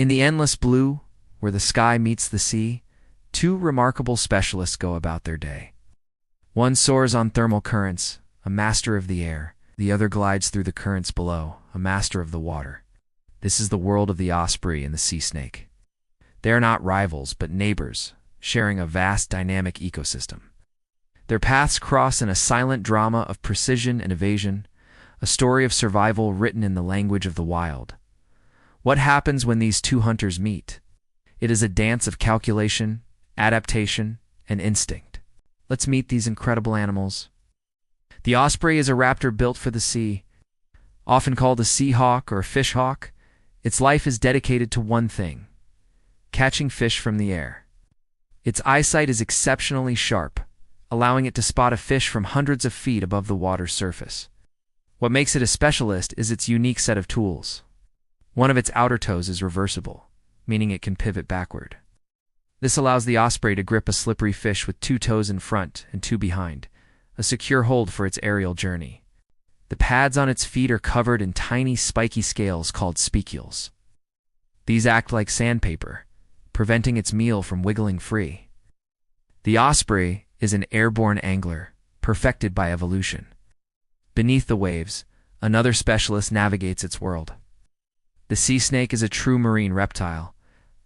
In the endless blue, where the sky meets the sea, two remarkable specialists go about their day. One soars on thermal currents, a master of the air. The other glides through the currents below, a master of the water. This is the world of the osprey and the sea snake. They are not rivals, but neighbors, sharing a vast dynamic ecosystem. Their paths cross in a silent drama of precision and evasion, a story of survival written in the language of the wild. What happens when these two hunters meet? It is a dance of calculation, adaptation, and instinct. Let's meet these incredible animals. The osprey is a raptor built for the sea. Often called a sea hawk or a fish hawk, its life is dedicated to one thing: catching fish from the air. Its eyesight is exceptionally sharp, allowing it to spot a fish from hundreds of feet above the water's surface. What makes it a specialist is its unique set of tools. One of its outer toes is reversible, meaning it can pivot backward. This allows the osprey to grip a slippery fish with two toes in front and two behind, a secure hold for its aerial journey. The pads on its feet are covered in tiny spiky scales called spicules. These act like sandpaper, preventing its meal from wiggling free. The osprey is an airborne angler, perfected by evolution. Beneath the waves, another specialist navigates its world. The sea snake is a true marine reptile,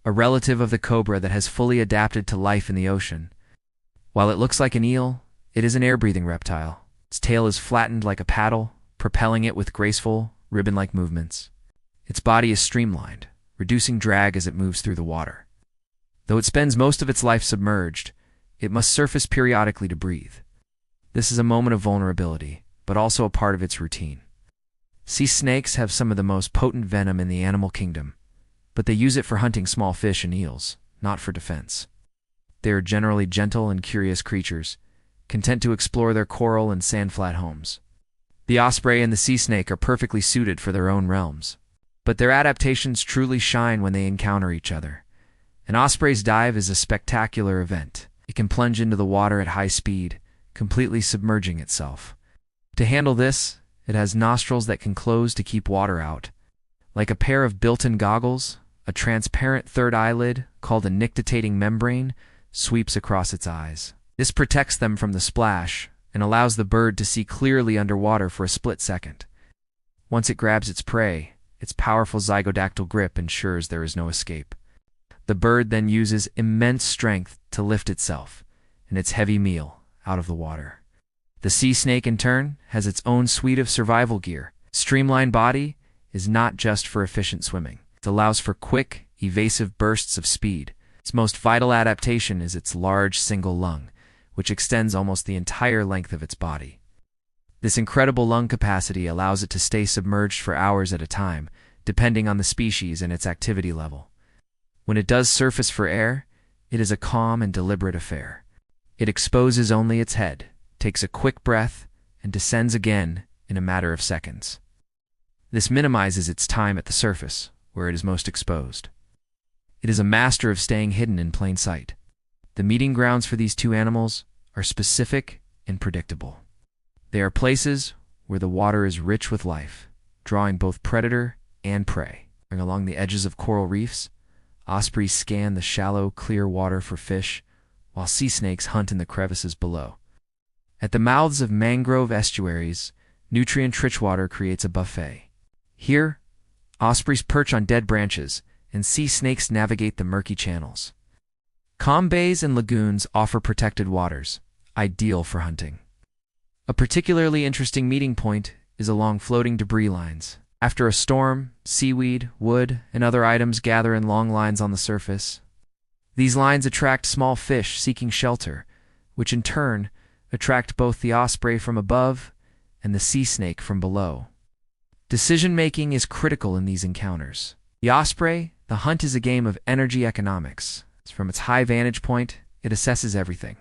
a relative of the cobra that has fully adapted to life in the ocean. While it looks like an eel, it is an air-breathing reptile. Its tail is flattened like a paddle, propelling it with graceful, ribbon-like movements. Its body is streamlined, reducing drag as it moves through the water. Though it spends most of its life submerged, it must surface periodically to breathe. This is a moment of vulnerability, but also a part of its routine. Sea snakes have some of the most potent venom in the animal kingdom, but they use it for hunting small fish and eels, not for defense. They are generally gentle and curious creatures, content to explore their coral and sandflat homes. The osprey and the sea snake are perfectly suited for their own realms, but their adaptations truly shine when they encounter each other. An osprey's dive is a spectacular event. It can plunge into the water at high speed, completely submerging itself. To handle this, it has nostrils that can close to keep water out. Like a pair of built-in goggles, a transparent third eyelid, called a nictitating membrane, sweeps across its eyes. This protects them from the splash and allows the bird to see clearly underwater for a split second. Once it grabs its prey, its powerful zygodactyl grip ensures there is no escape. The bird then uses immense strength to lift itself and its heavy meal out of the water. The sea snake, in turn, has its own suite of survival gear. Streamlined body is not just for efficient swimming. It allows for quick, evasive bursts of speed. Its most vital adaptation is its large single lung, which extends almost the entire length of its body. This incredible lung capacity allows it to stay submerged for hours at a time, depending on the species and its activity level. When it does surface for air, it is a calm and deliberate affair. It exposes only its head, takes a quick breath, and descends again in a matter of seconds. This minimizes its time at the surface, where it is most exposed. It is a master of staying hidden in plain sight. The meeting grounds for these two animals are specific and predictable. They are places where the water is rich with life, drawing both predator and prey. Along the edges of coral reefs, ospreys scan the shallow, clear water for fish, while sea snakes hunt in the crevices below. At the mouths of mangrove estuaries, nutrient-rich water creates a buffet. Here, ospreys perch on dead branches, and sea snakes navigate the murky channels. Calm bays and lagoons offer protected waters, ideal for hunting. A particularly interesting meeting point is along floating debris lines. After a storm, seaweed, wood, and other items gather in long lines on the surface. These lines attract small fish seeking shelter, which in turn attract both the osprey from above and the sea snake from below. Decision-making is critical in these encounters. The osprey, the hunt is a game of energy economics. From its high vantage point, it assesses everything.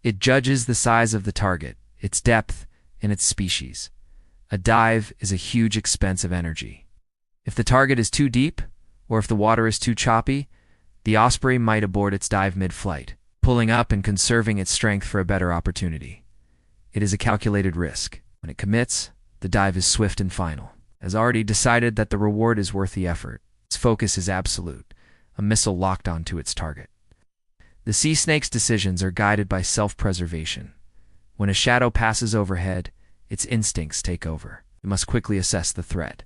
It judges the size of the target, its depth, and its species. A dive is a huge expense of energy. If the target is too deep, or if the water is too choppy, the osprey might abort its dive mid-flight, pulling up and conserving its strength for a better opportunity. It is a calculated risk. When it commits, the dive is swift and final. It has already decided that the reward is worth the effort. Its focus is absolute, a missile locked onto its target. The sea snake's decisions are guided by self-preservation. When a shadow passes overhead, its instincts take over. It must quickly assess the threat.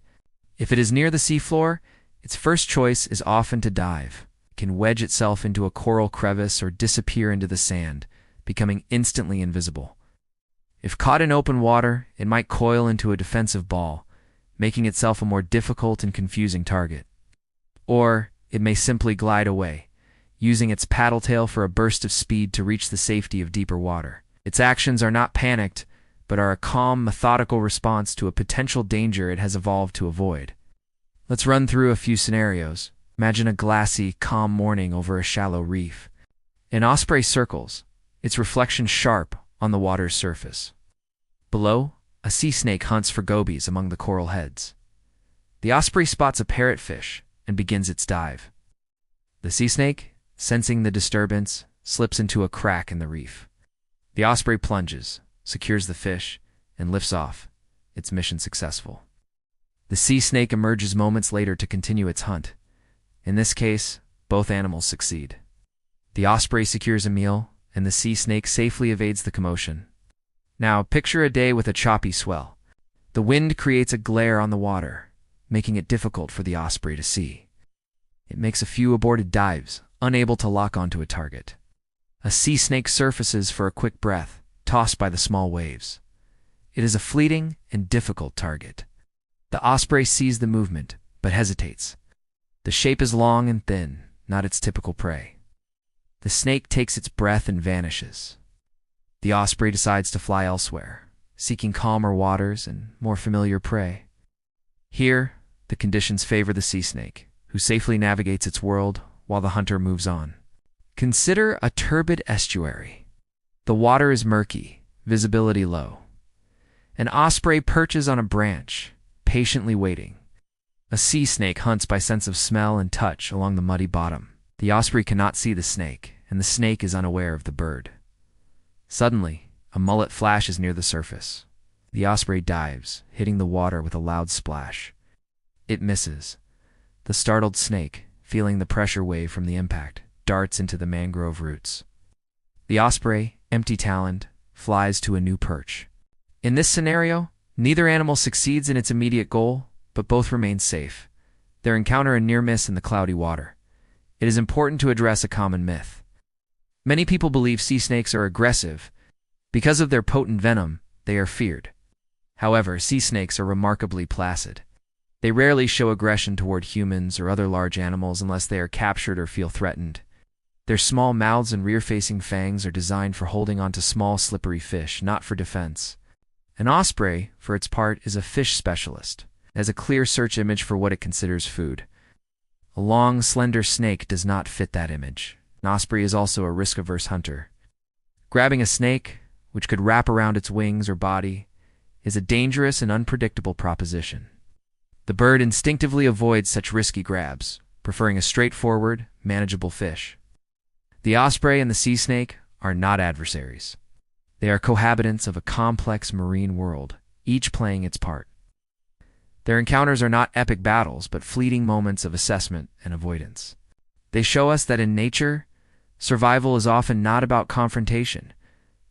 If it is near the seafloor, its first choice is often to dive. It can wedge itself into a coral crevice or disappear into the sand, becoming instantly invisible. If caught in open water, it might coil into a defensive ball, making itself a more difficult and confusing target. Or it may simply glide away, using its paddle tail for a burst of speed to reach the safety of deeper water. Its actions are not panicked, but are a calm, methodical response to a potential danger it has evolved to avoid. Let's run through a few scenarios. Imagine a glassy, calm morning over a shallow reef. An osprey circles, its reflection sharp on the water's surface. Below, a sea snake hunts for gobies among the coral heads. The osprey spots a parrotfish and begins its dive. The sea snake, sensing the disturbance, slips into a crack in the reef. The osprey plunges, secures the fish, and lifts off, its mission successful. The sea snake emerges moments later to continue its hunt. In this case, both animals succeed. The osprey secures a meal, and the sea snake safely evades the commotion. Now, picture a day with a choppy swell. The wind creates a glare on the water, making it difficult for the osprey to see. It makes a few aborted dives, unable to lock onto a target. A sea snake surfaces for a quick breath, tossed by the small waves. It is a fleeting and difficult target. The osprey sees the movement, but hesitates. The shape is long and thin, not its typical prey. The snake takes its breath and vanishes. The osprey decides to fly elsewhere, seeking calmer waters and more familiar prey. Here, the conditions favor the sea snake, who safely navigates its world while the hunter moves on. Consider a turbid estuary. The water is murky, visibility low. An osprey perches on a branch, patiently waiting. A sea snake hunts by sense of smell and touch along the muddy bottom. The osprey cannot see the snake, and the snake is unaware of the bird. Suddenly, a mullet flashes near the surface. The osprey dives, hitting the water with a loud splash. It misses. The startled snake, feeling the pressure wave from the impact, darts into the mangrove roots. The osprey, empty-taloned, flies to a new perch. In this scenario, neither animal succeeds in its immediate goal, but both remain safe. Their encounter a near miss in the cloudy water. It is important to address a common myth. Many people believe sea snakes are aggressive. Because of their potent venom, they are feared. However, sea snakes are remarkably placid. They rarely show aggression toward humans or other large animals unless they are captured or feel threatened. Their small mouths and rear-facing fangs are designed for holding onto small, slippery fish, not for defense. An osprey, for its part, is a fish specialist. It has a clear search image for what it considers food. A long, slender snake does not fit that image. An osprey is also a risk-averse hunter. Grabbing a snake, which could wrap around its wings or body, is a dangerous and unpredictable proposition. The bird instinctively avoids such risky grabs, preferring a straightforward, manageable fish. The osprey and the sea snake are not adversaries. They are cohabitants of a complex marine world, each playing its part. Their encounters are not epic battles, but fleeting moments of assessment and avoidance. They show us that in nature, survival is often not about confrontation,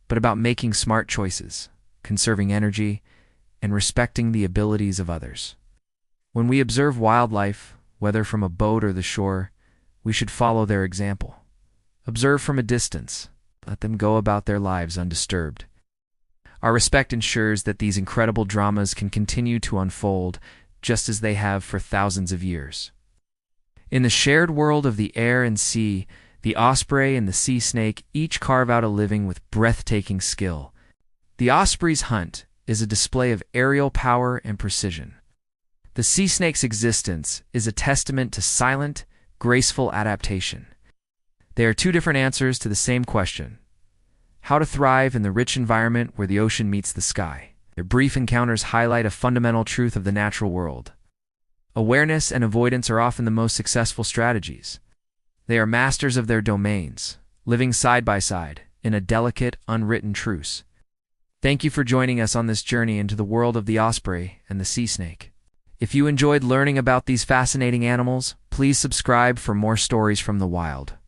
but about making smart choices, conserving energy, and respecting the abilities of others. When we observe wildlife, whether from a boat or the shore, we should follow their example. Observe from a distance. Let them go about their lives undisturbed. Our respect ensures that these incredible dramas can continue to unfold just as they have for thousands of years. In the shared world of the air and sea, the osprey and the sea snake each carve out a living with breathtaking skill. The osprey's hunt is a display of aerial power and precision. The sea snake's existence is a testament to silent, graceful adaptation. They are two different answers to the same question: how to thrive in the rich environment where the ocean meets the sky. Their brief encounters highlight a fundamental truth of the natural world. Awareness and avoidance are often the most successful strategies. They are masters of their domains, living side by side in a delicate, unwritten truce. Thank you for joining us on this journey into the world of the osprey and the sea snake. If you enjoyed learning about these fascinating animals, please subscribe for more stories from the wild.